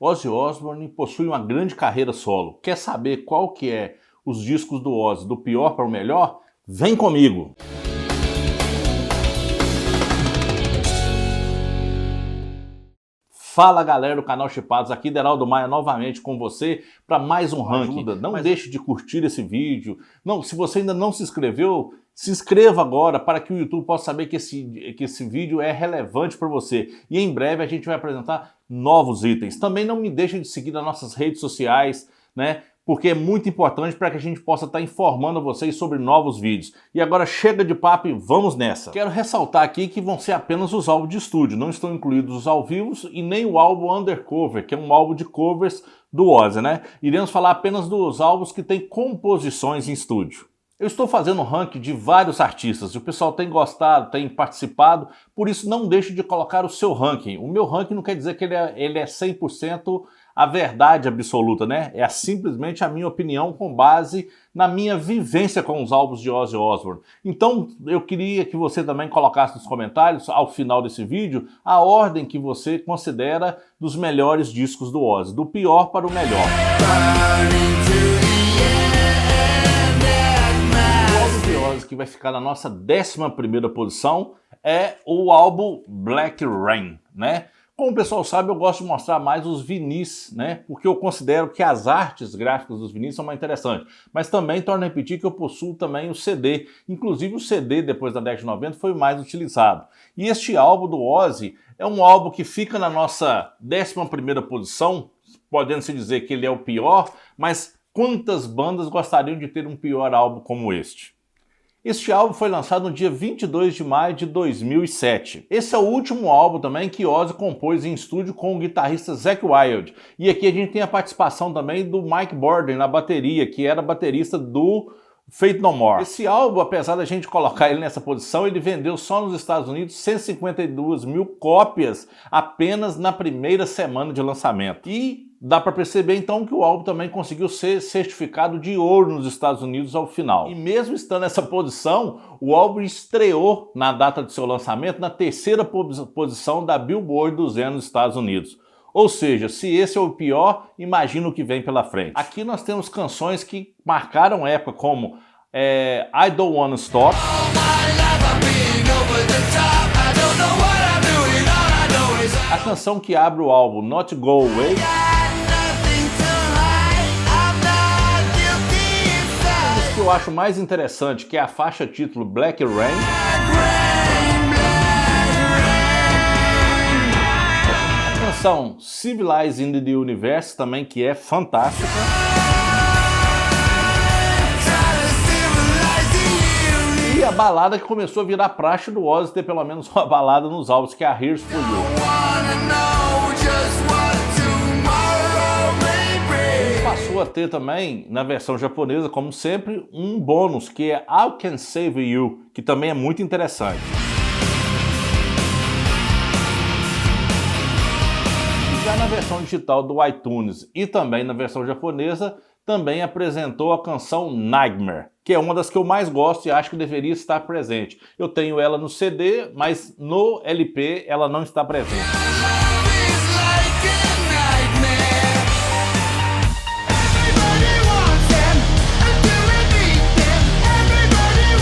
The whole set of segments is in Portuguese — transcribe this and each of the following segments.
Ozzy Osbourne possui uma grande carreira solo. Quer saber qual que é os discos do Ozzy, do pior para o melhor? Vem comigo! Fala galera do canal Chipados, aqui Deraldo Maia novamente com você para mais um ranking. Não deixe de curtir esse vídeo. Não, se você ainda não se inscreveu, se inscreva agora para que o YouTube possa saber que esse vídeo é relevante para você. E em breve a gente vai apresentar novos itens. Também não me deixe de seguir nas nossas redes sociais, né? Porque é muito importante para que a gente possa estar informando vocês sobre novos vídeos. E agora chega de papo e vamos nessa. Quero ressaltar aqui que vão ser apenas os álbuns de estúdio, não estão incluídos os ao vivo e nem o álbum Undercover, que é um álbum de covers do Ozzy, né? Iremos falar apenas dos álbuns que têm composições em estúdio. Eu estou fazendo um ranking de vários artistas, o pessoal tem gostado, tem participado, por isso não deixe de colocar o seu ranking. O meu ranking não quer dizer que ele é 100% a verdade absoluta, né? É simplesmente a minha opinião com base na minha vivência com os álbuns de Ozzy Osbourne. Então eu queria que você também colocasse nos comentários, ao final desse vídeo, a ordem que você considera dos melhores discos do Ozzy, do pior para o melhor. Que vai ficar na nossa 11ª posição é o álbum Black Rain, né? Como o pessoal sabe, eu gosto de mostrar mais os vinis, né? Porque eu considero que as artes gráficas dos vinis são mais interessantes. Mas também torno a repetir que eu possuo também o CD. Inclusive o CD, depois da década de 90, foi o mais utilizado. E este álbum do Ozzy é um álbum que fica na nossa 11ª posição, podendo-se dizer que ele é o pior, mas quantas bandas gostariam de ter um pior álbum como este? Este álbum foi lançado no dia 22 de maio de 2007. Esse é o último álbum também que Ozzy compôs em estúdio com o guitarrista Zakk Wylde. E aqui a gente tem a participação também do Mike Bordin na bateria, que era baterista do Faith No More. Esse álbum, apesar da gente colocar ele nessa posição, ele vendeu só nos Estados Unidos 152 mil cópias apenas na primeira semana de lançamento. E dá para perceber então que o álbum também conseguiu ser certificado de ouro nos Estados Unidos ao final. E mesmo estando nessa posição, o álbum estreou na data de seu lançamento na 3ª posição da Billboard 200 nos Estados Unidos. Ou seja, se esse é o pior, imagina o que vem pela frente. Aqui nós temos canções que marcaram época, como I Don't Wanna Stop, a canção que abre o álbum Not Go Away, o que eu acho mais interessante, que é a faixa título Black Rain, a canção Civilized in the Universe também, que é fantástica, e a balada que começou a virar praxe do Ozzy ter pelo menos uma balada nos álbuns, que é a Here's For You. Passou a ter também, na versão japonesa, como sempre, um bônus, que é I Can Save You, que também é muito interessante. Já na versão digital do iTunes e também na versão japonesa, também apresentou a canção Nightmare, que é uma das que eu mais gosto e acho que deveria estar presente. Eu tenho ela no CD, mas no LP ela não está presente.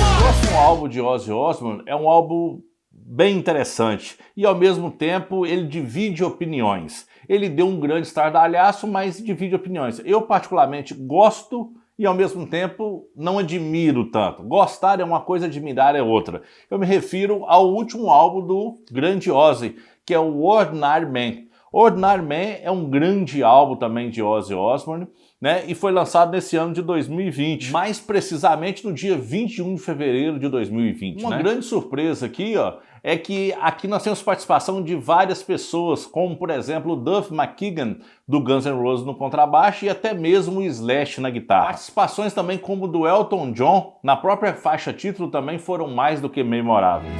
O próximo álbum de Ozzy Osbourne é um álbum bem interessante e ao mesmo tempo ele divide opiniões. Ele deu um grande estardalhaço, mas divide opiniões. Eu particularmente gosto e ao mesmo tempo não admiro tanto. Gostar é uma coisa, admirar é outra. Eu me refiro ao último álbum do grande Ozzy, que é o Ordinary Man. Ordinary Man é um grande álbum também de Ozzy Osbourne, né? E foi lançado nesse ano de 2020, mais precisamente no dia 21 de fevereiro de 2020. Uma grande surpresa aqui, ó, é que aqui nós temos participação de várias pessoas, como por exemplo o Duff McKagan do Guns N' Roses no contrabaixo e até mesmo o Slash na guitarra. Participações também como do Elton John na própria faixa título também foram mais do que memoráveis.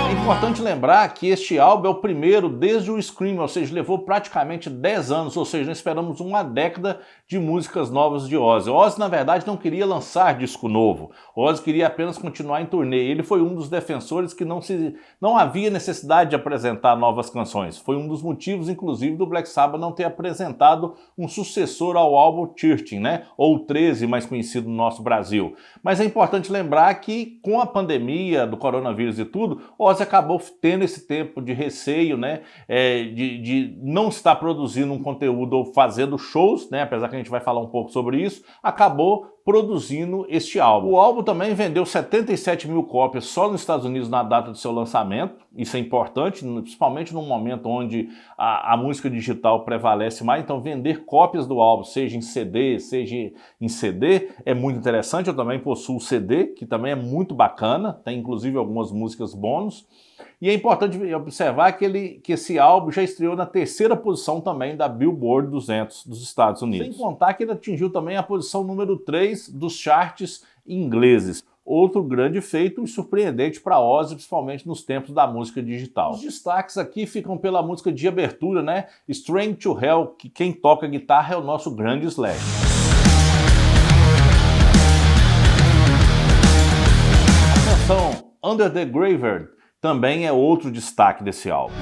Em Importante lembrar que este álbum é o primeiro desde o Scream, ou seja, levou praticamente 10 anos, ou seja, nós esperamos uma década de músicas novas de Ozzy. Ozzy, na verdade, não queria lançar disco novo, Ozzy queria apenas continuar em turnê. Ele foi um dos defensores que não havia necessidade de apresentar novas canções. Foi um dos motivos, inclusive, do Black Sabbath não ter apresentado um sucessor ao álbum 13, né? Ou 13, mais conhecido no nosso Brasil. Mas é importante lembrar que, com a pandemia do coronavírus e tudo, Ozzy acabou tendo esse tempo de receio, né, de não estar produzindo um conteúdo ou fazendo shows, né, apesar que a gente vai falar um pouco sobre isso, acabou produzindo este álbum. O álbum também vendeu 77 mil cópias só nos Estados Unidos na data do seu lançamento. Isso é importante, principalmente num momento onde a música digital prevalece mais, então vender cópias do álbum, seja em CD, seja em CD, é muito interessante. Eu também possuo o CD, que também é muito bacana, tem inclusive algumas músicas bônus. E é importante observar que esse álbum já estreou na 3ª posição também da Billboard 200 dos Estados Unidos. Sem contar que ele atingiu também a posição número 3 dos charts ingleses. Outro grande feito e surpreendente para Ozzy, principalmente nos tempos da música digital. Os destaques aqui ficam pela música de abertura, né? Strange to Hell, que quem toca guitarra é o nosso grande Slash. A canção Under the Graveyard também é outro destaque desse álbum.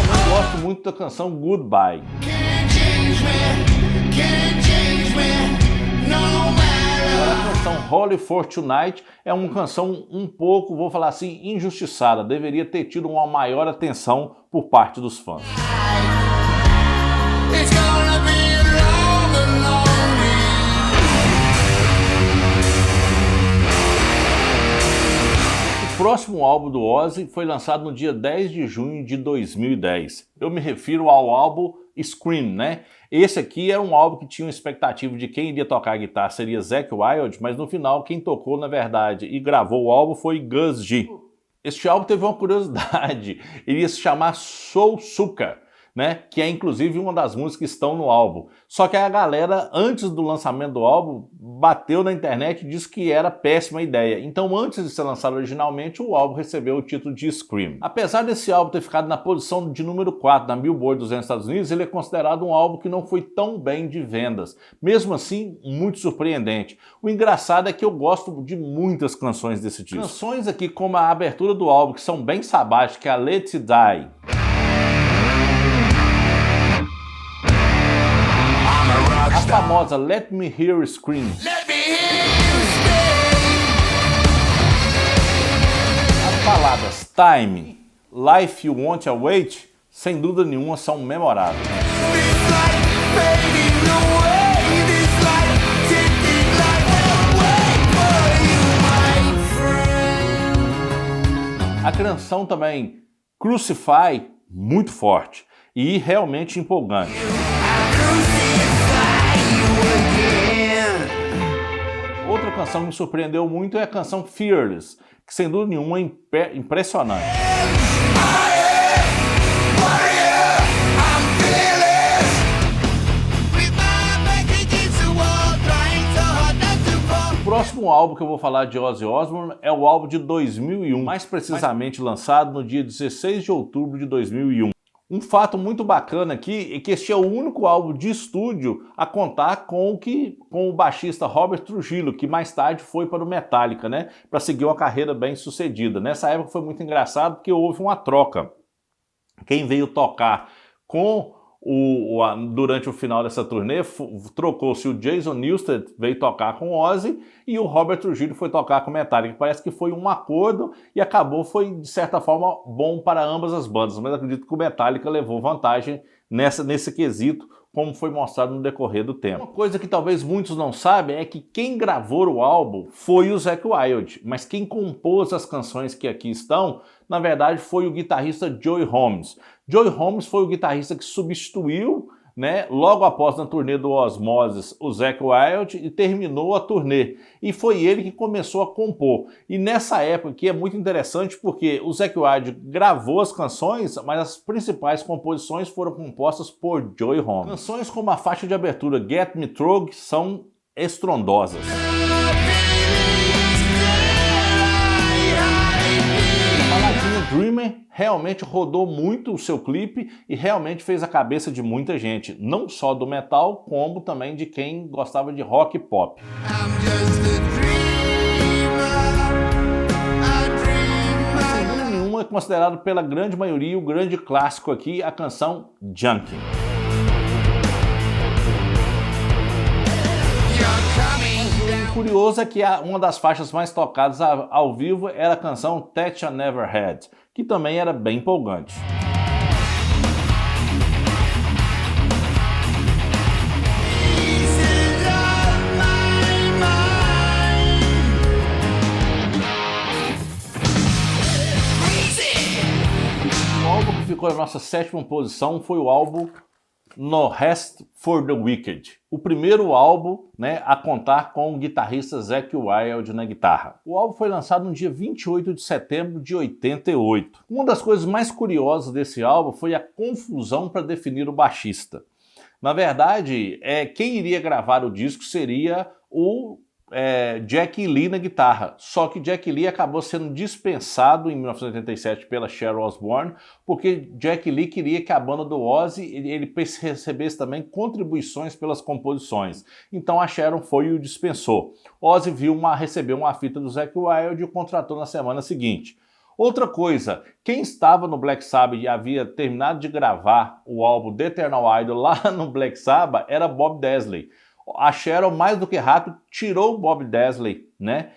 Eu gosto muito da canção Goodbye. Agora, a canção Holy for Tonight é uma canção um pouco, vou falar assim, injustiçada. Deveria ter tido uma maior atenção por parte dos fãs. O próximo álbum do Ozzy foi lançado no dia 10 de junho de 2010. Eu me refiro ao álbum Scream, né? Esse aqui era um álbum que tinha uma expectativa de quem iria tocar a guitarra seria Zakk Wylde, mas no final quem tocou, na verdade, e gravou o álbum foi Gus G. Este álbum teve uma curiosidade, ele ia se chamar Soul Sucker, né? Que é inclusive uma das músicas que estão no álbum. Só que a galera, antes do lançamento do álbum, bateu na internet e disse que era péssima ideia. Então, antes de ser lançado originalmente, o álbum recebeu o título de Scream. Apesar desse álbum ter ficado na posição de número 4 na Billboard 200 Estados Unidos, ele é considerado um álbum que não foi tão bem de vendas. Mesmo assim, muito surpreendente. O engraçado é que eu gosto de muitas canções desse disco. Canções aqui como a abertura do álbum, que são bem sabáticas, que é a Let It Die. A famosa Let Me Hear You Scream. As baladas Time, Life You Want to Wait, sem dúvida nenhuma, são memoráveis. A canção também Crucify, muito forte e realmente empolgante. Outra canção que me surpreendeu muito é a canção Fearless, que sem dúvida nenhuma é impressionante. O próximo álbum que eu vou falar de Ozzy Osbourne é o álbum de 2001, mais precisamente lançado no dia 16 de outubro de 2001. Um fato muito bacana aqui é que este é o único álbum de estúdio a contar com o baixista Robert Trujillo, que mais tarde foi para o Metallica, né, para seguir uma carreira bem sucedida. Nessa época foi muito engraçado porque houve uma troca. Quem veio tocar durante o final dessa turnê, trocou-se o Jason Newsted, veio tocar com o Ozzy, e o Robert Trujillo foi tocar com o Metallica. Parece que foi um acordo e foi, de certa forma, bom para ambas as bandas, mas acredito que o Metallica levou vantagem nesse quesito, como foi mostrado no decorrer do tempo. Uma coisa que talvez muitos não sabem é que quem gravou o álbum foi o Zakk Wylde, mas quem compôs as canções que aqui estão, na verdade, foi o guitarrista Joey Holmes. Joey Holmes foi o guitarrista que substituiu, né, logo após na turnê do Osmosis, o Zakk Wylde, e terminou a turnê. E foi ele que começou a compor. E nessa época aqui é muito interessante porque o Zakk Wylde gravou as canções, mas as principais composições foram compostas por Joey Holmes. Canções como a faixa de abertura Get Me Through são estrondosas. realmente rodou muito o seu clipe e realmente fez a cabeça de muita gente, não só do metal, como também de quem gostava de rock e pop. Sem dúvida nenhuma, é considerado pela grande maioria o grande clássico aqui, a canção Junkie. O curioso é que uma das faixas mais tocadas ao vivo era a canção That I Never Had, que também era bem empolgante. O álbum que ficou na nossa 7ª posição foi o álbum No Rest for the Wicked, o primeiro álbum, né, a contar com o guitarrista Zakk Wylde na guitarra. O álbum foi lançado no dia 28 de setembro de 88. Uma das coisas mais curiosas desse álbum foi a confusão para definir o baixista. Na verdade, quem iria gravar o disco seria o Jack Lee na guitarra, só que Jack Lee acabou sendo dispensado em 1987 pela Sharon Osbourne, porque Jack Lee queria que a banda do Ozzy ele recebesse também contribuições pelas composições. Então a Sharon foi e o dispensou. Ozzy recebeu uma fita do Zakk Wylde e o contratou na semana seguinte. Outra coisa, quem estava no Black Sabbath e havia terminado de gravar o álbum The Eternal Idol lá no Black Sabbath era Bob Daisley. A Sharon, mais do que rápido, tirou o Bob Daisley, né,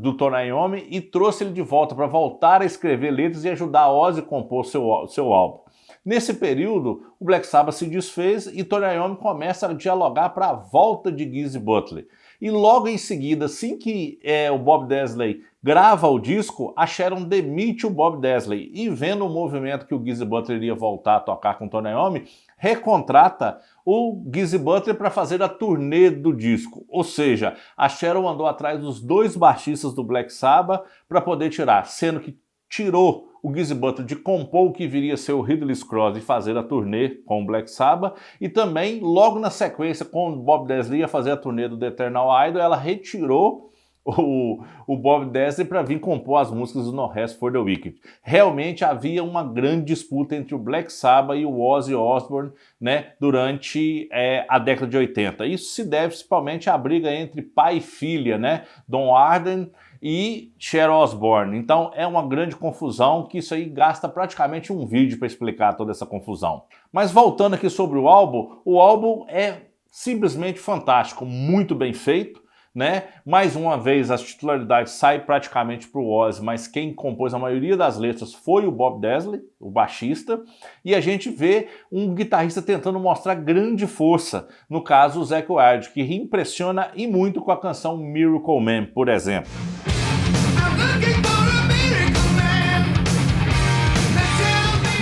do Tony Iommi e trouxe ele de volta para voltar a escrever letras e ajudar a Ozzy a compor seu álbum. Nesse período, o Black Sabbath se desfez e Tony Iommi começa a dialogar para a volta de Geezer Butler. E logo em seguida, assim que o Bob Daisley grava o disco, a Sharon demite o Bob Daisley e, vendo o movimento que o Geezer Butler iria voltar a tocar com Tony Iommi, recontrata o Geezer Butler para fazer a turnê do disco. Ou seja, a Sharon andou atrás dos 2 baixistas do Black Sabbath para poder tirar, sendo que tirou o Geezer Butler de compor o que viria a ser o Ridley Scott e fazer a turnê com o Black Sabbath, e também, logo na sequência, com o Bob Daisley a fazer a turnê do The Eternal Idol, ela retirou o Bob Daisley para vir compor as músicas do No Rest for the Wicked. Realmente havia uma grande disputa entre o Black Sabbath e o Ozzy Osbourne, né, durante a década de 80. Isso se deve principalmente à briga entre pai e filha, né, Don Arden e Sharon Osbourne. Então é uma grande confusão que isso aí gasta praticamente um vídeo para explicar toda essa confusão. Mas voltando aqui sobre o álbum é simplesmente fantástico, muito bem feito, né? Mais uma vez as titularidades saem praticamente para o Ozzy, mas quem compôs a maioria das letras foi o Bob Daisley, o baixista, e a gente vê um guitarrista tentando mostrar grande força, no caso o Zakk Wylde, que impressiona e muito com a canção Miracle Man, por exemplo.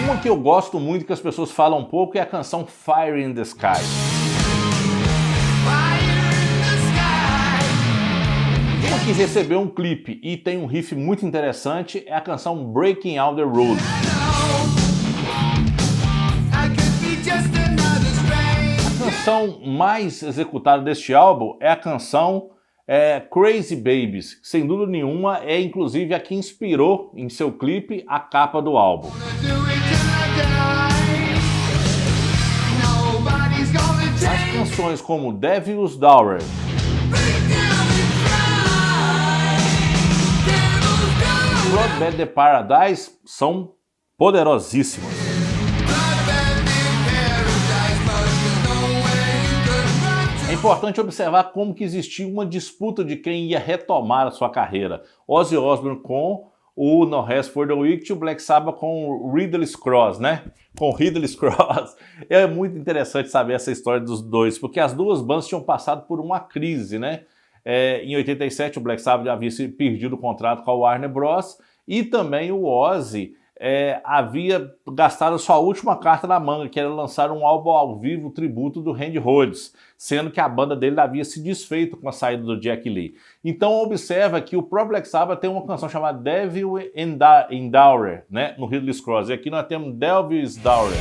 Uma que eu gosto muito, que as pessoas falam um pouco, é a canção Fire in the Sky. Uma que recebeu um clipe e tem um riff muito interessante é a canção Breaking All the Rules. A canção mais executada deste álbum é a canção Crazy Babies, que sem dúvida nenhuma é inclusive a que inspirou em seu clipe a capa do álbum. As canções como Devil's Daughter Bloodbath the Paradise são poderosíssimas. É importante observar como que existia uma disputa de quem ia retomar a sua carreira. Ozzy Osbourne com o No Rest for the Wicked e o Black Sabbath com o Ridley Scott, né? Com Ridley Scott. É muito interessante saber essa história dos dois, porque as duas bandas tinham passado por uma crise, né? Em 87 o Black Sabbath havia perdido o contrato com a Warner Bros. E também o Ozzy havia gastado a sua última carta na manga, que era lançar um álbum ao vivo tributo do Randy Rhoads, sendo que a banda dele havia se desfeito com a saída do Jack Lee. Então observa que o próprio Black Sabbath tem uma canção chamada Devil in Daughter, né, no Ridley Scott, e aqui nós temos Devil's Daughter.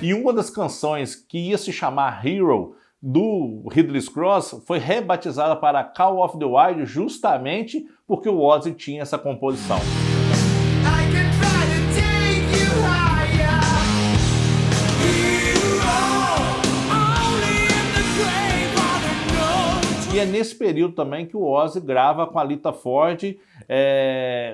E uma das canções que ia se chamar Hero do Ridley Scott foi rebatizada para Call of the Wild justamente porque o Ozzy tinha essa composição. E é nesse período também que o Ozzy grava com a Lita Ford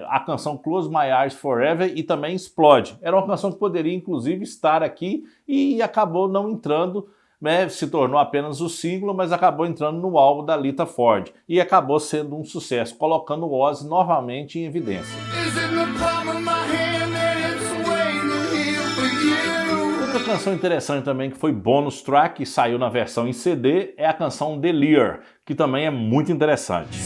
a canção Close My Eyes Forever e também Explode. Era uma canção que poderia inclusive estar aqui e acabou não entrando, né, se tornou apenas o single, mas acabou entrando no álbum da Lita Ford e acabou sendo um sucesso, colocando o Ozzy novamente em evidência. Outra canção interessante também que foi bônus track e saiu na versão em CD é a canção The Lear, que também é muito interessante.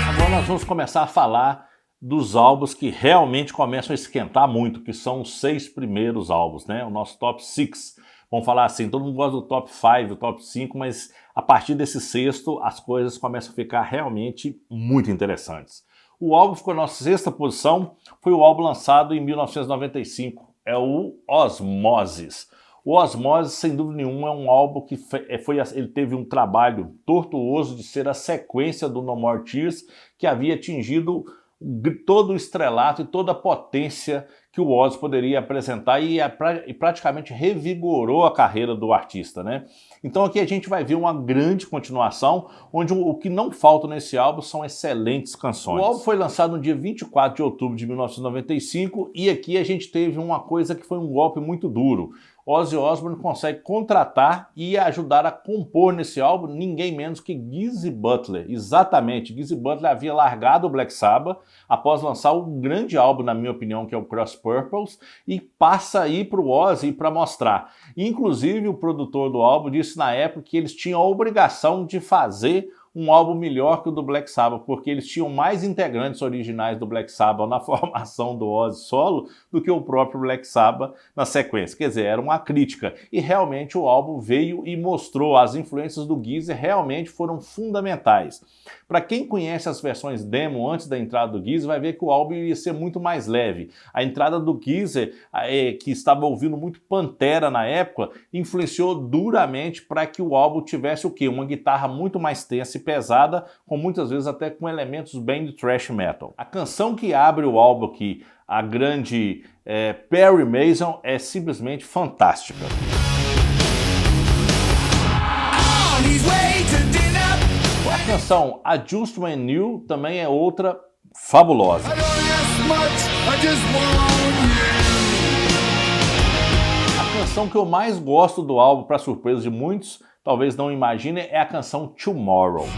Agora nós vamos começar a falar dos álbuns que realmente começam a esquentar muito, que são os 6 primeiros álbuns, né? O nosso top 6. Vamos falar assim, todo mundo gosta do top 5, do top 5, mas a partir desse sexto as coisas começam a ficar realmente muito interessantes. O álbum que ficou na nossa 6ª posição foi o álbum lançado em 1995, é o Osmosis. O Osmosis, sem dúvida nenhuma, é um álbum que ele teve um trabalho tortuoso de ser a sequência do No More Tears, que havia atingido todo o estrelato e toda a potência que o Ozzy poderia apresentar e praticamente revigorou a carreira do artista, né? Então aqui a gente vai ver uma grande continuação, onde o que não falta nesse álbum são excelentes canções. O álbum foi lançado no dia 24 de outubro de 1995 e aqui a gente teve uma coisa que foi um golpe muito duro. Ozzy Osbourne consegue contratar e ajudar a compor nesse álbum ninguém menos que Geezy Butler. Exatamente, Geezy Butler havia largado o Black Sabbath após lançar um grande álbum, na minha opinião, que é o Cross Purpose, e passa aí para o Ozzy para mostrar. Inclusive, o produtor do álbum disse na época que eles tinham a obrigação de fazer um álbum melhor que o do Black Sabbath, porque eles tinham mais integrantes originais do Black Sabbath na formação do Ozzy solo do que o próprio Black Sabbath na sequência. Quer dizer, era uma crítica. E realmente o álbum veio e mostrou as influências do Geezer realmente foram fundamentais. Para quem conhece as versões demo antes da entrada do Geezer, vai ver que o álbum ia ser muito mais leve. A entrada do Geezer, que estava ouvindo muito Pantera na época, influenciou duramente para que o álbum tivesse o quê? Uma guitarra muito mais tensa e pesada, com muitas vezes até com elementos bem de thrash metal. A canção que abre o álbum aqui, a grande Perry Mason, é simplesmente fantástica. A canção Adjustment New também é outra fabulosa. A canção que eu mais gosto do álbum, para surpresa de muitos, talvez não imaginem, é a canção Tomorrow.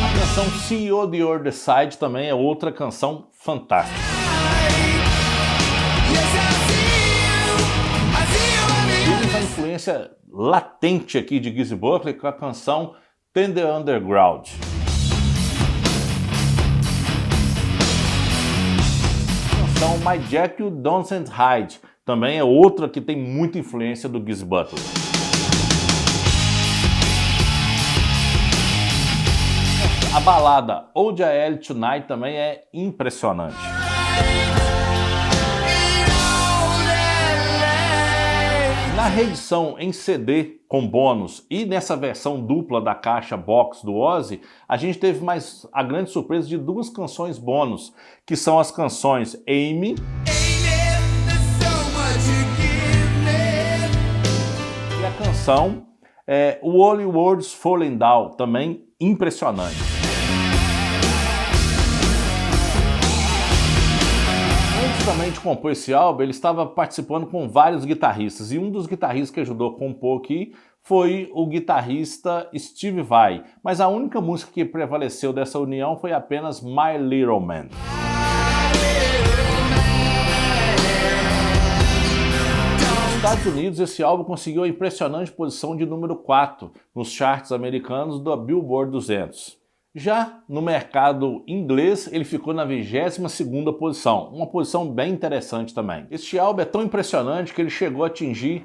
A canção See You The Other Side também é outra canção fantástica. Temos a influência latente aqui de Geezy Butler com a canção Tender Underground. A canção My Jack You Don't Hide também é outra que tem muita influência do Geezy Butler. A balada Hold Ya L Tonight também é impressionante. Na reedição em CD com bônus e nessa versão dupla da caixa box do Ozzy, a gente teve mais a grande surpresa de 2 canções bônus, que são as canções Amy e a canção Holy Words Falling Down, também impressionante. Antes também de compor esse álbum, ele estava participando com vários guitarristas, e um dos guitarristas que ajudou a compor aqui foi o guitarrista Steve Vai, mas a única música que prevaleceu dessa união foi apenas My Little Man. Nos Estados Unidos, esse álbum conseguiu a impressionante posição de número 4 nos charts americanos da Billboard 200. Já no mercado inglês, ele ficou na 22ª posição, uma posição bem interessante também. Este álbum é tão impressionante que ele chegou a atingir,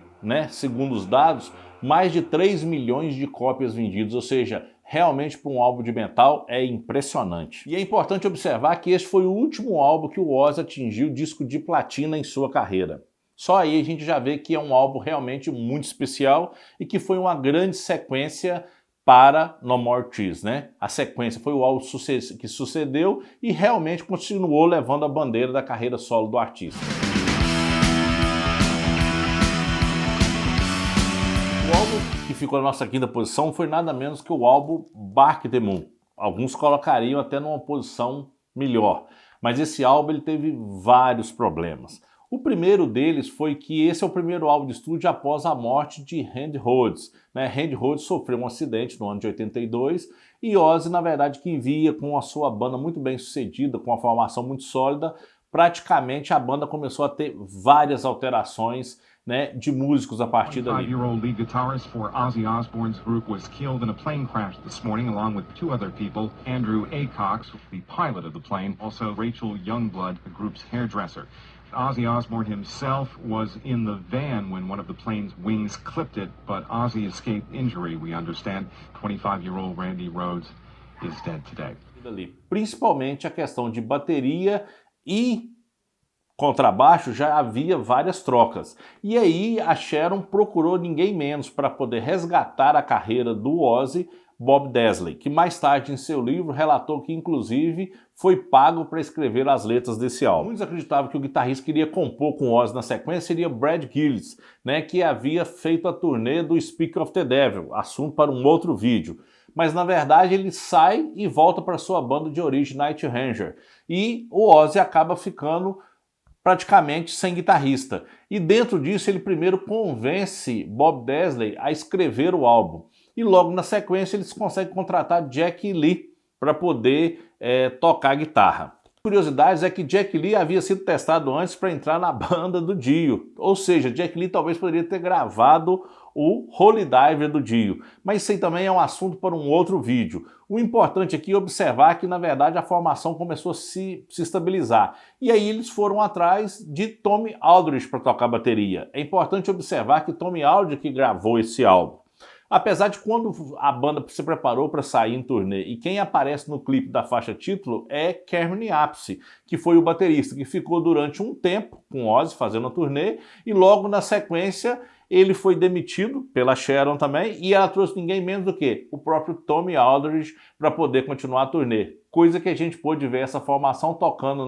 segundo os dados, mais de 3 milhões de cópias vendidas, ou seja, realmente para um álbum de metal é impressionante. E é importante observar que esse foi o último álbum que o Ozzy atingiu disco de platina em sua carreira. Só aí a gente já vê que é um álbum realmente muito especial e que foi uma grande sequência para No More Tears, né? A sequência foi o álbum que sucedeu e realmente continuou levando a bandeira da carreira solo do artista. O álbum que ficou na nossa quinta posição foi nada menos que o álbum Bark the Moon. Alguns colocariam até numa posição melhor, mas esse álbum ele teve vários problemas. O primeiro deles foi que esse é o primeiro álbum de estúdio após a morte de Randy Rhoads. Randy Rhoads sofreu um acidente no ano de 82 e Ozzy, na verdade, que via com a sua banda muito bem sucedida, com uma formação muito sólida, praticamente a banda começou a ter várias alterações, de músicos a partir dali. 25-year-old lead guitarist for Ozzy Osbourne's group was killed in a plane crash this morning along with 2 other people. Andrew Acox, the pilot of the plane, also Rachel Youngblood, the group's hairdresser. Ozzy Osbourne himself was in the van when one of the plane's wings clipped it, but Ozzy escaped injury, we understand. 25-year-old Randy Rhoads is dead today. Principalmente a questão de bateria e contrabaixo já havia várias trocas. E aí a Sharon procurou ninguém menos para poder resgatar a carreira do Ozzy, Bob Daisley, que mais tarde em seu livro relatou que inclusive foi pago para escrever as letras desse álbum. Muitos acreditavam que o guitarrista que iria compor com Ozzy na sequência seria Brad Gillis, que havia feito a turnê do Speak of the Devil, assunto para um outro vídeo. Mas na verdade ele sai e volta para sua banda de origem, Night Ranger, e o Ozzy acaba ficando praticamente sem guitarrista. E dentro disso ele primeiro convence Bob Daisley a escrever o álbum. E logo na sequência eles conseguem contratar Jack Lee para poder tocar guitarra. Curiosidades é que Jack Lee havia sido testado antes para entrar na banda do Dio. Ou seja, Jack Lee talvez poderia ter gravado o Holy Diver do Dio. Mas isso aí também é um assunto para um outro vídeo. O importante aqui é observar que, na verdade, a formação começou a se estabilizar. E aí eles foram atrás de Tommy Aldridge para tocar bateria. É importante observar que Tommy Aldridge que gravou esse álbum. Apesar de quando a banda se preparou para sair em turnê e quem aparece no clipe da faixa título é Cameron Appice, que foi o baterista que ficou durante um tempo com Ozzy fazendo a turnê e logo na sequência ele foi demitido pela Sharon também e ela trouxe ninguém menos do que o próprio Tommy Aldridge para poder continuar a turnê. Coisa que a gente pôde ver essa formação tocando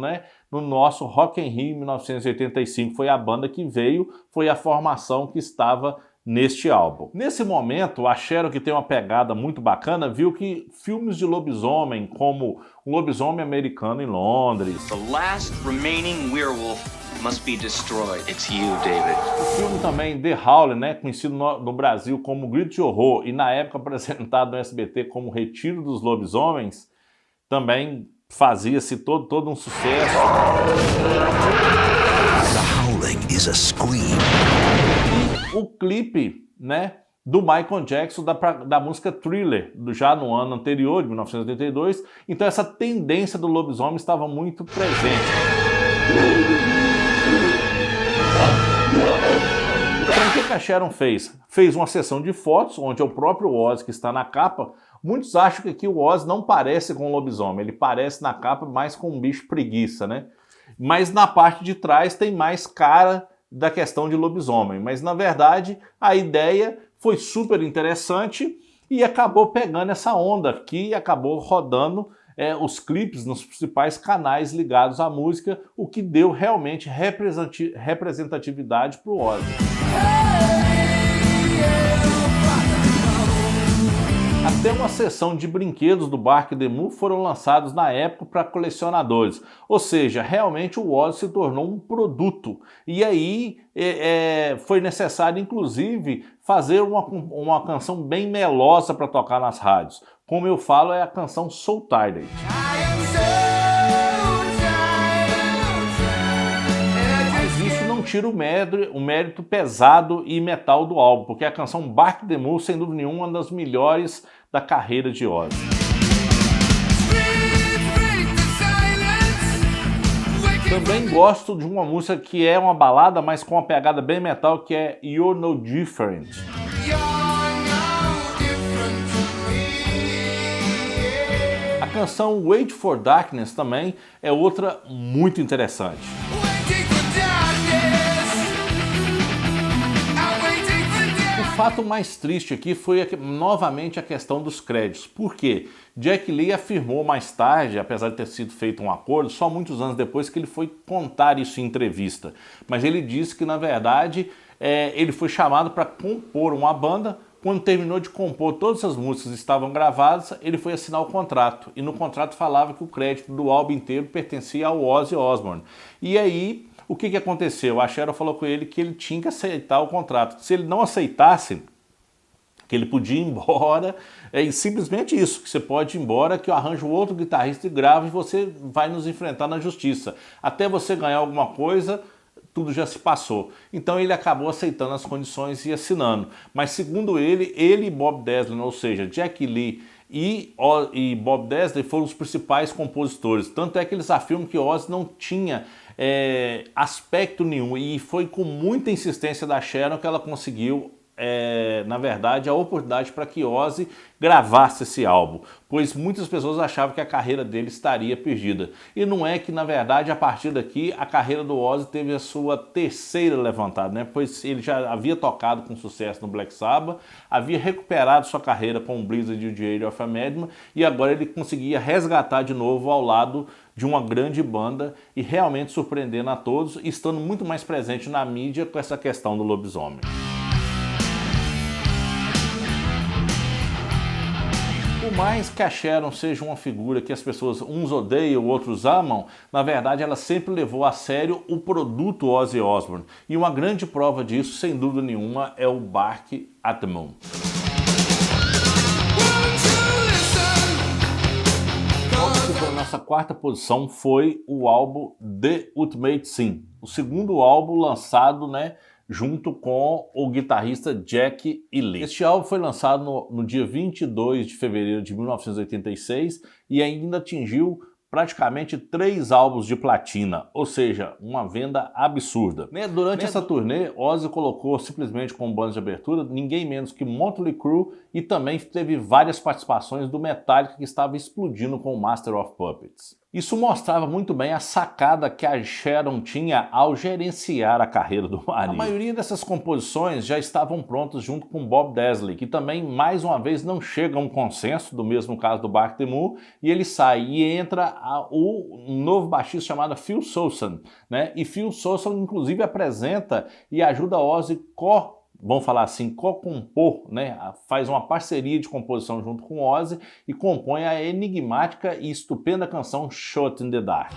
no nosso Rock in Rio 1985. Foi a banda que veio, foi a formação que estava neste álbum. Nesse momento, a Sharon, que tem uma pegada muito bacana, viu que filmes de lobisomem, como O Lobisomem Americano em Londres, The last remaining werewolf must be destroyed. It's you, David. O filme também The Howling, conhecido no Brasil como Grito de Horror e na época apresentado no SBT como Retiro dos Lobisomens, também fazia-se todo um sucesso. The howling is a scream. O clipe, do Michael Jackson da música Thriller, já no ano anterior, de 1982. Então essa tendência do lobisomem estava muito presente. Então o que a Sharon fez? Fez uma sessão de fotos, onde é o próprio Ozzy que está na capa. Muitos acham que aqui o Ozzy não parece com um lobisomem, ele parece na capa mais com um bicho preguiça, Mas na parte de trás tem mais cara da questão de lobisomem, mas na verdade a ideia foi super interessante e acabou pegando essa onda que acabou rodando os clipes nos principais canais ligados à música, o que deu realmente representatividade para o Ozzy. Até uma seção de brinquedos do Bark the Moon foram lançados na época para colecionadores. Ou seja, realmente o Ozzy se tornou um produto. E aí foi necessário, inclusive, fazer uma canção bem melosa para tocar nas rádios. Como eu falo, é a canção Soul Tired. Mas isso não tira o mérito pesado e metal do álbum, porque a canção Bark the Moon, sem dúvida nenhuma, é uma das melhores da carreira de Ozzy. Também gosto de uma música que é uma balada, mas com uma pegada bem metal, que é You're No Different. canção Wait for Darkness também é outra muito interessante. O fato mais triste aqui foi novamente a questão dos créditos. Por quê? Jack Lee afirmou mais tarde, apesar de ter sido feito um acordo, só muitos anos depois que ele foi contar isso em entrevista. Mas ele disse que, na verdade, ele foi chamado para compor uma banda. Quando terminou de compor, todas as músicas estavam gravadas, ele foi assinar o contrato. E no contrato falava que o crédito do álbum inteiro pertencia ao Ozzy Osbourne. E aí, o que aconteceu? A Sharon falou com ele que ele tinha que aceitar o contrato. Se ele não aceitasse, que ele podia ir embora, simplesmente isso, que você pode ir embora, que eu arranjo outro guitarrista e gravo e você vai nos enfrentar na justiça. Até você ganhar alguma coisa, tudo já se passou. Então ele acabou aceitando as condições e assinando. Mas segundo ele e Bob Daisley, ou seja, Jack Lee e Bob Daisley foram os principais compositores. Tanto é que eles afirmam que Ozzy não tinha aspecto nenhum, e foi com muita insistência da Sharon que ela conseguiu, na verdade, a oportunidade para que Ozzy gravasse esse álbum, pois muitas pessoas achavam que a carreira dele estaria perdida. E não é que, na verdade, a partir daqui, a carreira do Ozzy teve a sua terceira levantada, né? Pois ele já havia tocado com sucesso no Black Sabbath, havia recuperado sua carreira com o Blizzard e o The Age of a Madman, e agora ele conseguia resgatar de novo ao lado de uma grande banda e realmente surpreendendo a todos, estando muito mais presente na mídia com essa questão do lobisomem. Por mais que a Sharon seja uma figura que as pessoas uns odeiam, outros amam, na verdade ela sempre levou a sério o produto Ozzy Osbourne. E uma grande prova disso, sem dúvida nenhuma, é o Bark at the Moon. A nossa quarta posição foi o álbum The Ultimate Sin, o segundo álbum lançado, junto com o guitarrista Jack Lee. Este álbum foi lançado no dia 22 de fevereiro de 1986 e ainda atingiu praticamente 3 álbuns de platina, ou seja, uma venda absurda. Durante essa turnê, Ozzy colocou simplesmente como banda de abertura ninguém menos que Motley Crue, e também teve várias participações do Metallica, que estava explodindo com o Master of Puppets. Isso mostrava muito bem a sacada que a Sharon tinha ao gerenciar a carreira do marido. A maioria dessas composições já estavam prontas junto com Bob Daisley, que também, mais uma vez, não chega a um consenso, do mesmo caso do Bark at the Moon, e ele sai e entra o novo baixista chamado Phil Soussan, E Phil Soussan, inclusive, apresenta e ajuda Ozzy vamos falar assim, co-compor, faz uma parceria de composição junto com Ozzy e compõe a enigmática e estupenda canção Shot in the Dark.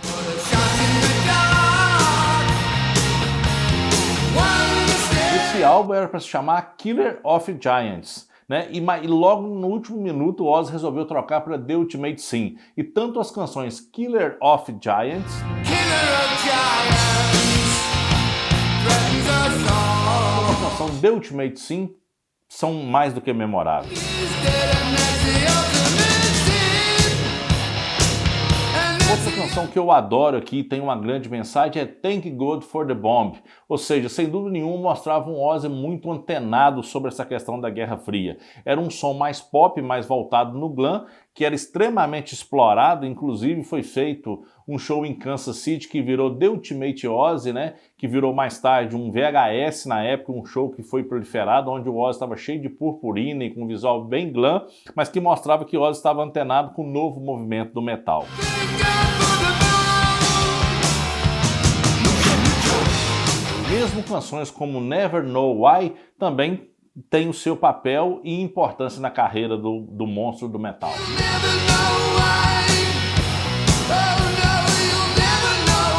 Esse álbum era para se chamar Killer of Giants, E logo no último minuto o Ozzy resolveu trocar para The Ultimate Sin. E tanto as canções Killer of Giants, a canção The Ultimate Sin são mais do que memoráveis. Outra canção que eu adoro aqui, tem uma grande mensagem, é Thank God for the Bomb. Ou seja, sem dúvida nenhuma, mostrava um Ozzy muito antenado sobre essa questão da Guerra Fria. Era um som mais pop, mais voltado no glam, que era extremamente explorado. Inclusive foi feito um show em Kansas City que virou The Ultimate Ozzy, que virou mais tarde um VHS na época, um show que foi proliferado, onde o Ozzy estava cheio de purpurina e com um visual bem glam, mas que mostrava que o Ozzy estava antenado com o novo movimento do metal. Mesmo canções como Never Know Why também tem o seu papel e importância na carreira do monstro do metal.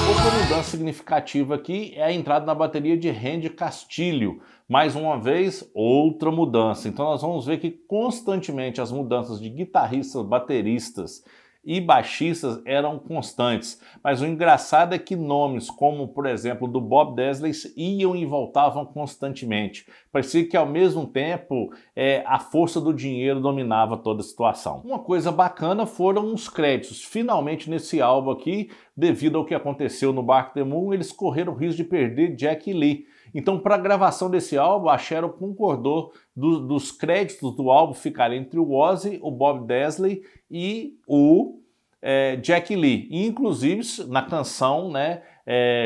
Outra mudança significativa aqui é a entrada na bateria de Randy Castilho. Mais uma vez, outra mudança. Então nós vamos ver que constantemente as mudanças de guitarristas, bateristas e baixistas eram constantes, mas o engraçado é que nomes como, por exemplo, do Bob Daisley iam e voltavam constantemente. Parecia que ao mesmo tempo a força do dinheiro dominava toda a situação. Uma coisa bacana foram os créditos. Finalmente nesse álbum aqui, devido ao que aconteceu no Bark at the Moon, eles correram o risco de perder Jack Lee. Então, para a gravação desse álbum, a Sharon concordou dos créditos do álbum ficarem entre o Ozzy, o Bob Daisley e o Jack Lee. E, inclusive, na canção, né,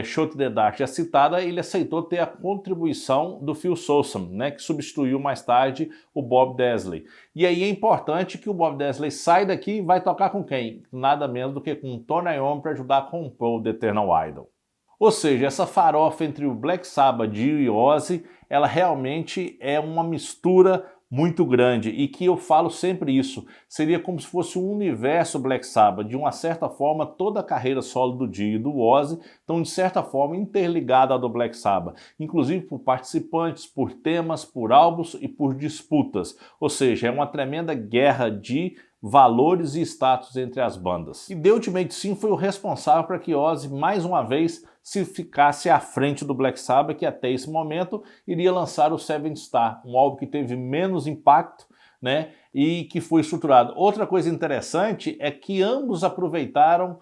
Shoot the Dark já citada, ele aceitou ter a contribuição do Phil Soussan, né, que substituiu mais tarde o Bob Daisley. E aí é importante que o Bob Daisley sai daqui e vai tocar com quem? Nada menos do que com Tony Iommi para ajudar a compor o The Eternal Idol. Ou seja, essa farofa entre o Black Sabbath, Dio e Ozzy, ela realmente é uma mistura muito grande, e que eu falo sempre isso, seria como se fosse um universo Black Sabbath. De uma certa forma, toda a carreira solo do Dio e do Ozzy estão de certa forma interligada à do Black Sabbath, inclusive por participantes, por temas, por álbuns e por disputas. Ou seja, é uma tremenda guerra de valores e status entre as bandas. E The Ultimate Sin foi o responsável para que Ozzy mais uma vez se ficasse à frente do Black Sabbath, que até esse momento iria lançar o Seventh Star, um álbum que teve menos impacto, né, e que foi estruturado. Outra coisa interessante é que ambos aproveitaram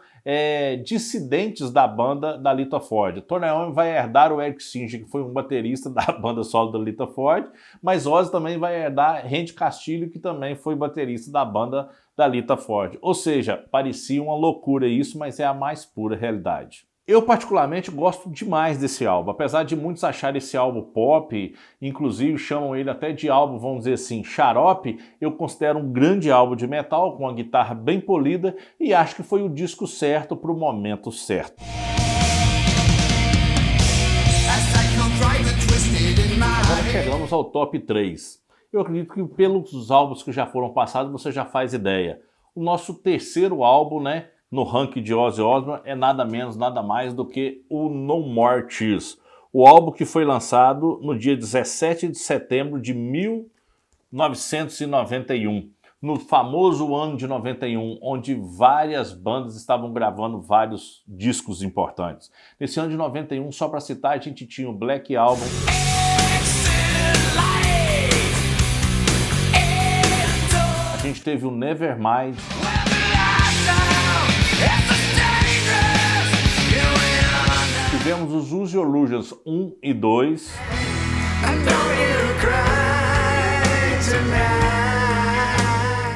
dissidentes da banda da Lita Ford. Tony Iommi vai herdar o Eric Singer, que foi um baterista da banda solo da Lita Ford, mas Ozzy também vai herdar Randy Castilho, que também foi baterista da banda da Lita Ford. Ou seja, parecia uma loucura isso, mas é a mais pura realidade. Eu particularmente gosto demais desse álbum, apesar de muitos acharem esse álbum pop, inclusive chamam ele até de álbum, vamos dizer assim, xarope. Eu considero um grande álbum de metal, com uma guitarra bem polida, e acho que foi o disco certo para o momento certo. Agora chegamos ao top 3. Eu acredito que pelos álbuns que já foram passados você já faz ideia. O nosso terceiro álbum, né, no ranking de Ozzy Osbourne é nada menos, nada mais do que o No More Tears. O álbum que foi lançado no dia 17 de setembro de 1991. No famoso ano de 91, onde várias bandas estavam gravando vários discos importantes. Nesse ano de 91, só para citar, a gente tinha o Black Album, a gente teve o Nevermind, tivemos os Use Your Illusions 1 e 2,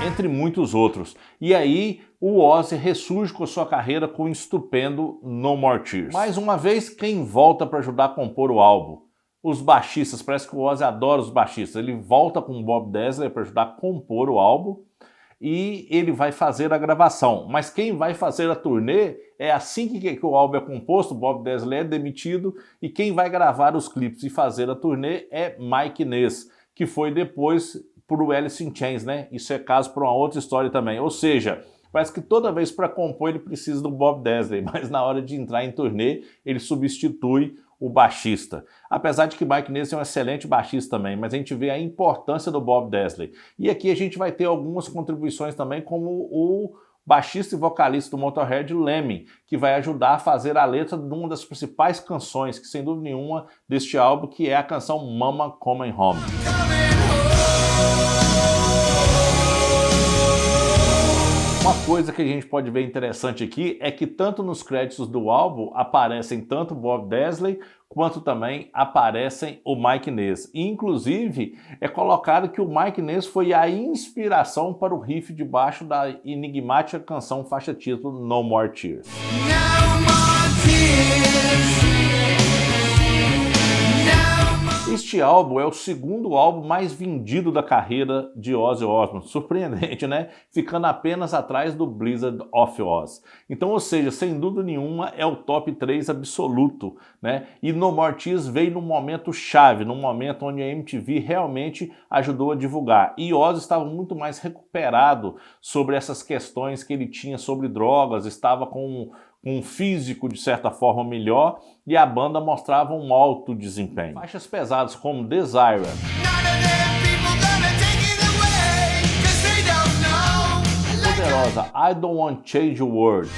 entre muitos outros. E aí o Ozzy ressurge com sua carreira com o estupendo No More Tears. Mais uma vez, quem volta para ajudar a compor o álbum? Os baixistas. Parece que o Ozzy adora os baixistas. Ele volta com o Bob Daisley para ajudar a compor o álbum e ele vai fazer a gravação. Mas quem vai fazer a turnê é assim que o álbum é composto, o Bob Daisley é demitido, e quem vai gravar os clipes e fazer a turnê é Mike Ness, que foi depois pro Alice in Chains, né? Isso é caso para uma outra história também. Ou seja, parece que toda vez para compor ele precisa do Bob Daisley, mas na hora de entrar em turnê ele substitui o baixista. Apesar de que Mike Ness é um excelente baixista também, mas a gente vê a importância do Bob Daisley. E aqui a gente vai ter algumas contribuições também, como o baixista e vocalista do Motorhead, Lemmy, que vai ajudar a fazer a letra de uma das principais canções, que sem dúvida nenhuma, deste álbum, que é a canção Mama Coming Home. Uma coisa que a gente pode ver interessante aqui é que tanto nos créditos do álbum aparecem tanto Bob Daisley quanto também aparecem o Mike Ness. E, inclusive, é colocado que o Mike Ness foi a inspiração para o riff de baixo da enigmática canção faixa título No More Tears. Este álbum é o segundo álbum mais vendido da carreira de Ozzy Osbourne. Surpreendente, né? Ficando apenas atrás do Blizzard of Oz. Então, ou seja, sem dúvida nenhuma, é o top 3 absoluto, né? E No More Tears veio num momento chave, num momento onde a MTV realmente ajudou a divulgar. E Ozzy estava muito mais recuperado sobre essas questões que ele tinha sobre drogas, estava com um físico de certa forma melhor, e a banda mostrava um alto desempenho. Faixas pesadas como Desire, poderosa I Don't Want to Change the World,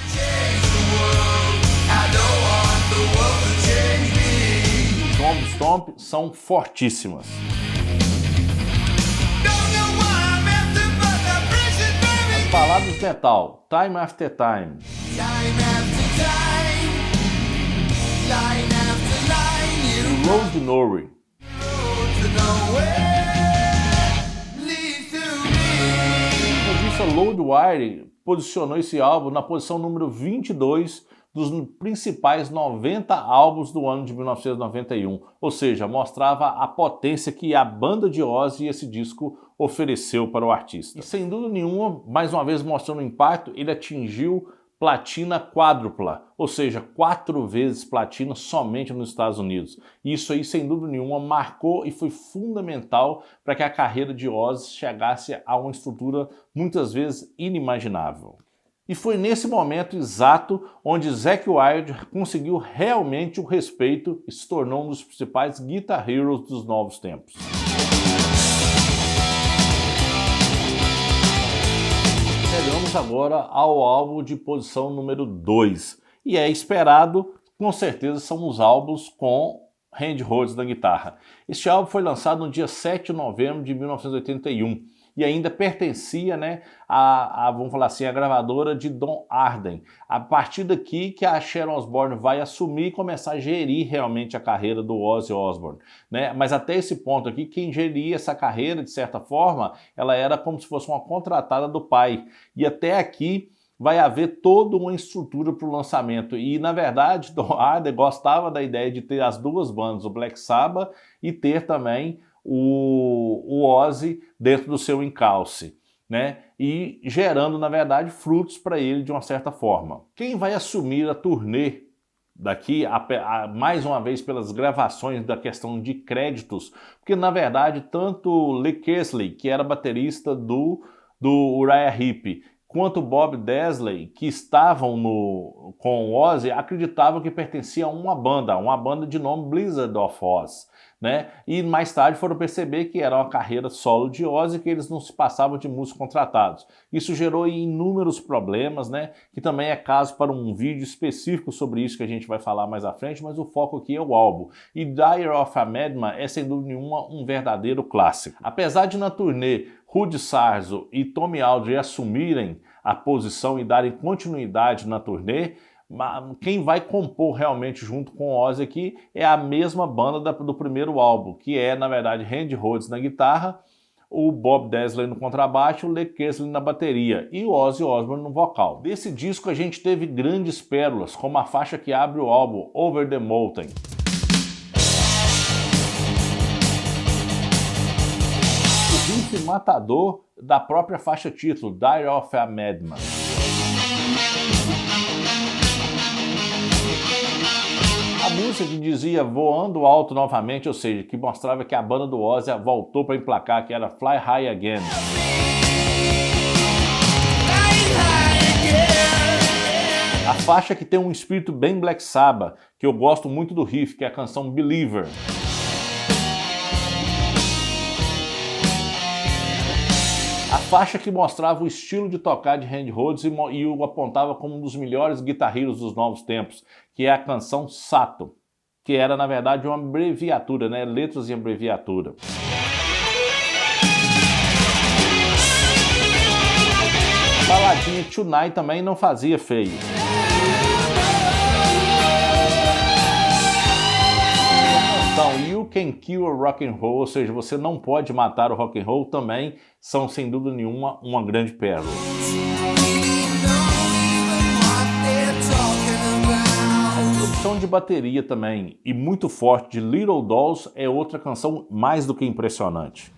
Stomp Stomp são fortíssimas. As baladas metal, Time After Time, Road Nowhere. A revista Loadwire posicionou esse álbum na posição número 22 dos principais 90 álbuns do ano de 1991, ou seja, mostrava a potência que a banda de Ozzy e esse disco ofereceu para o artista. E sem dúvida nenhuma, mais uma vez mostrando o impacto, ele atingiu platina quádrupla, ou seja, 4 vezes platina somente nos Estados Unidos. Isso aí, sem dúvida nenhuma, marcou e foi fundamental para que a carreira de Ozzy chegasse a uma estrutura muitas vezes inimaginável. E foi nesse momento exato onde Zakk Wylde conseguiu realmente o respeito e se tornou um dos principais Guitar Heroes dos novos tempos. Chegamos agora ao álbum de posição número 2. E é esperado, com certeza, são os álbuns com Randy Rhoads na guitarra. Este álbum foi lançado no dia 7 de novembro de 1981. E ainda pertencia, né, vamos falar assim, a gravadora de Don Arden. A partir daqui que a Sharon Osbourne vai assumir e começar a gerir realmente a carreira do Ozzy Osbourne, né? Mas até esse ponto aqui, quem geria essa carreira, de certa forma, ela era como se fosse uma contratada do pai. E até aqui vai haver toda uma estrutura para o lançamento. E, na verdade, Don Arden gostava da ideia de ter as duas bandas, o Black Sabbath, e ter também o Ozzy dentro do seu encalce, né? E gerando, na verdade, frutos para ele de uma certa forma. Quem vai assumir a turnê daqui, mais uma vez pelas gravações da questão de créditos, porque na verdade tanto Lee Kersley, que era baterista do Uriah Heep, quanto Bob Daisley, que estavam com o Ozzy, acreditavam que pertencia a uma banda de nome Blizzard of Oz, né? E mais tarde foram perceber que era uma carreira solo de Ozzy, que eles não se passavam de músicos contratados. Isso gerou inúmeros problemas, né? Que também é caso para um vídeo específico sobre isso que a gente vai falar mais à frente, mas o foco aqui é o álbum. E Diary of a Madman é sem dúvida nenhuma um verdadeiro clássico. Apesar de na turnê Rudy Sarzo e Tommy Aldridge assumirem a posição e darem continuidade na turnê, quem vai compor realmente junto com o Ozzy aqui é a mesma banda do primeiro álbum, que é, na verdade, Randy Rhoads na guitarra, o Bob Daisley no contrabaixo, o Lee Kersley na bateria e o Ozzy Osbourne no vocal. Desse disco a gente teve grandes pérolas, como a faixa que abre o álbum, Over the Mountain. O riff matador da própria faixa título, Diary of a Madman. A música que dizia Voando Alto Novamente, ou seja, que mostrava que a banda do Ozzy voltou para emplacar, que era Fly High Again. A faixa que tem um espírito bem Black Sabbath, que eu gosto muito do riff, que é a canção Believer. A faixa que mostrava o estilo de tocar de Randy Rhoads e o apontava como um dos melhores guitarreiros dos novos tempos, que é a canção Sato, que era na verdade uma abreviatura, né? Letras em abreviatura. A baladinha Tonight também não fazia feio. Então, You Can Kill a Rock and Roll, ou seja, você não pode matar o rock and roll, também são sem dúvida nenhuma uma grande pérola. A introdução de bateria também e muito forte de Little Dolls é outra canção mais do que impressionante.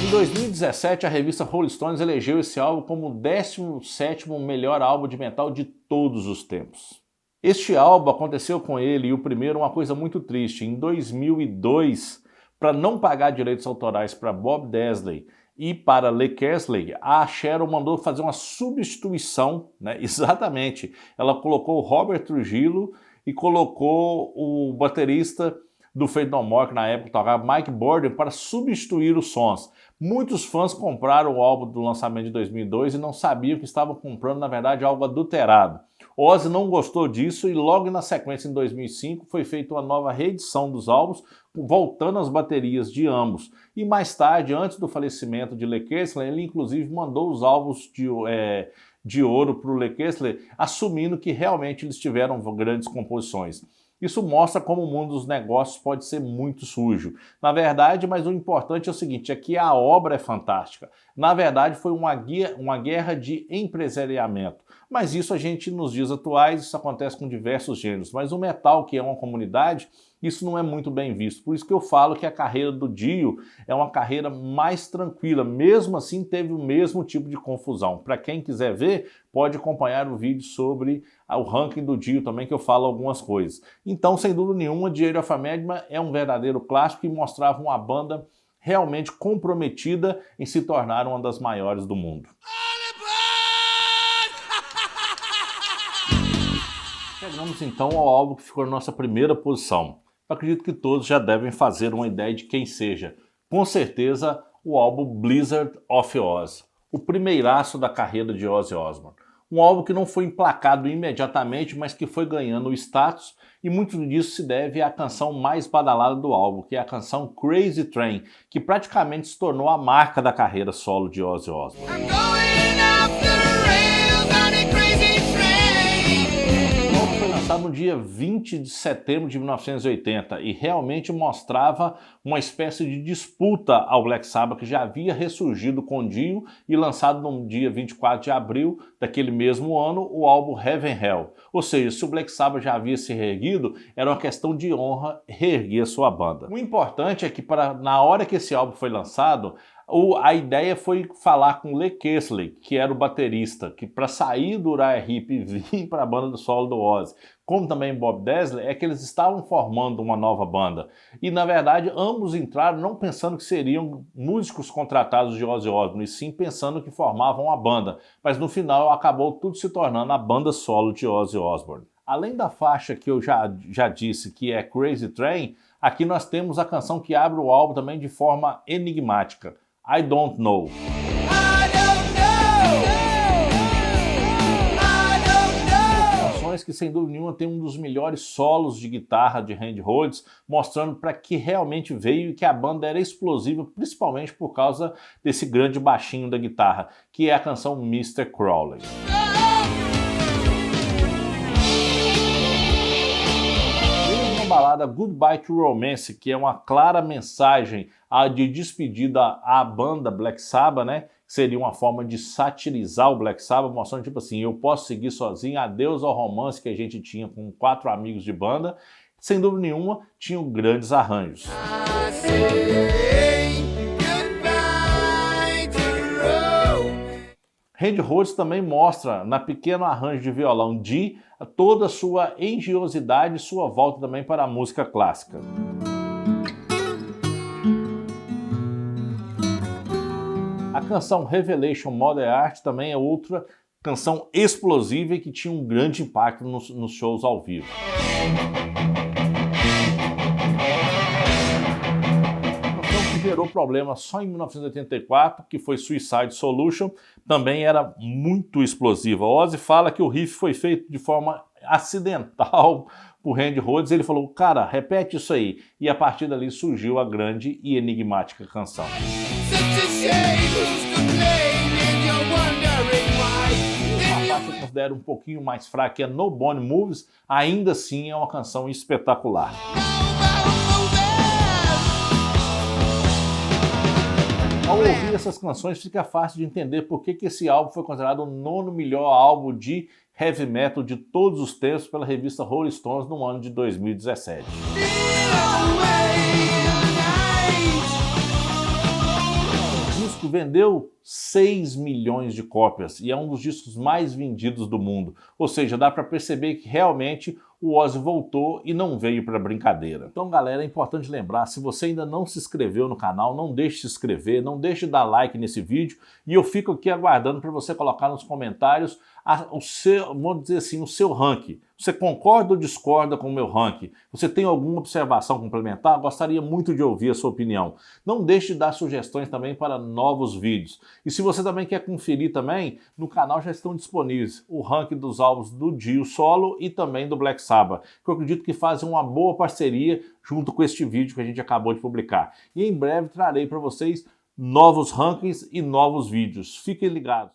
Em 2017, a revista Rolling Stones elegeu esse álbum como o 17º melhor álbum de metal de todos os tempos. Este álbum aconteceu com ele, e o primeiro, uma coisa muito triste. Em 2002, para não pagar direitos autorais para Bob Daisley e para Lee Kersley, a Sharon mandou fazer uma substituição, né? Exatamente. Ela colocou o Robert Trujillo e colocou o baterista do Faith No More, que na época tocava Mike Bordin, para substituir os sons. Muitos fãs compraram o álbum do lançamento de 2002 e não sabiam que estavam comprando, na verdade, algo adulterado. Ozzy não gostou disso e logo na sequência, em 2005, foi feita uma nova reedição dos álbuns, voltando às baterias de ambos. E mais tarde, antes do falecimento de Lee Kersley, ele inclusive mandou os álbuns de ouro para o Lee Kersley, assumindo que realmente eles tiveram grandes composições. Isso mostra como o mundo dos negócios pode ser muito sujo. Na verdade, mas o importante é o seguinte, é que a obra é fantástica. Na verdade, foi uma guerra de empresariamento. Mas isso a gente, nos dias atuais, isso acontece com diversos gêneros. Mas o metal, que é uma comunidade, isso não é muito bem visto. Por isso que eu falo que a carreira do Dio é uma carreira mais tranquila. Mesmo assim, teve o mesmo tipo de confusão. Para quem quiser ver, pode acompanhar o vídeo sobre o ranking do Dio também, que eu falo algumas coisas. Então, sem dúvida nenhuma, Diary of a Madman é um verdadeiro clássico e mostrava uma banda realmente comprometida em se tornar uma das maiores do mundo. Chegamos então ao álbum que ficou na nossa primeira posição. Eu acredito que todos já devem fazer uma ideia de quem seja. Com certeza, o álbum Blizzard of Ozz, o primeiraço da carreira de Ozzy Osbourne. Um álbum que não foi emplacado imediatamente, mas que foi ganhando status, e muito disso se deve à canção mais badalada do álbum, que é a canção Crazy Train, que praticamente se tornou a marca da carreira solo de Ozzy Osbourne. No dia 20 de setembro de 1980 e realmente mostrava uma espécie de disputa ao Black Sabbath, que já havia ressurgido com Dio e lançado no dia 24 de abril daquele mesmo ano o álbum Heaven Hell. Ou seja, se o Black Sabbath já havia se reerguido, era uma questão de honra reerguer a sua banda. O importante é que na hora que esse álbum foi lançado, a ideia foi falar com Lee Kerslake, que era o baterista, que para sair do Uriah Heep e vir para a banda do solo do Ozzy, como também Bob Daisley, é que eles estavam formando uma nova banda. E na verdade ambos entraram não pensando que seriam músicos contratados de Ozzy Osbourne, e sim pensando que formavam a banda. Mas no final acabou tudo se tornando a banda solo de Ozzy Osbourne. Além da faixa que eu já disse, que é Crazy Train, aqui nós temos a canção que abre o álbum também de forma enigmática, I Don't Know. Canções que sem dúvida nenhuma tem um dos melhores solos de guitarra de Randy Rhoads, mostrando para que realmente veio e que a banda era explosiva, principalmente por causa desse grande baixinho da guitarra, que é a canção Mr. Crowley. Balada Goodbye to Romance, que é uma clara mensagem de despedida à banda Black Sabbath, né? Seria uma forma de satirizar o Black Sabbath, mostrando tipo assim, eu posso seguir sozinho, adeus ao romance que a gente tinha com 4 amigos de banda. Sem dúvida nenhuma, tinham grandes arranjos. Randy Rhoads também mostra na pequeno arranjo de violão de toda a sua engenhosidade e sua volta também para a música clássica. A canção Revelation Modern Art também é outra canção explosiva e que tinha um grande impacto nos shows ao vivo. Gerou problema só em 1984, que foi Suicide Solution, também era muito explosiva. Ozzy fala que o riff foi feito de forma acidental por Randy Rhoads, ele falou, cara, repete isso aí, e a partir dali surgiu a grande e enigmática canção. A faixa que eu considero um pouquinho mais fraca, que é Nobody Moves, ainda assim é uma canção espetacular. Ao ouvir essas canções fica fácil de entender por que esse álbum foi considerado o 9º melhor álbum de heavy metal de todos os tempos pela revista Rolling Stones no ano de 2017. O disco vendeu 6 milhões de cópias e é um dos discos mais vendidos do mundo. Ou seja, dá para perceber que realmente o Ozzy voltou e não veio para brincadeira. Então, galera, é importante lembrar, se você ainda não se inscreveu no canal, não deixe de se inscrever, não deixe de dar like nesse vídeo e eu fico aqui aguardando para você colocar nos comentários o seu, vamos dizer assim, o seu ranking. Você concorda ou discorda com o meu ranking? Você tem alguma observação complementar? Gostaria muito de ouvir a sua opinião. Não deixe de dar sugestões também para novos vídeos. E se você também quer conferir também, no canal já estão disponíveis o ranking dos álbuns do Dio solo e também do Black Sabbath, que eu acredito que fazem uma boa parceria junto com este vídeo que a gente acabou de publicar. E em breve trarei para vocês novos rankings e novos vídeos. Fiquem ligados.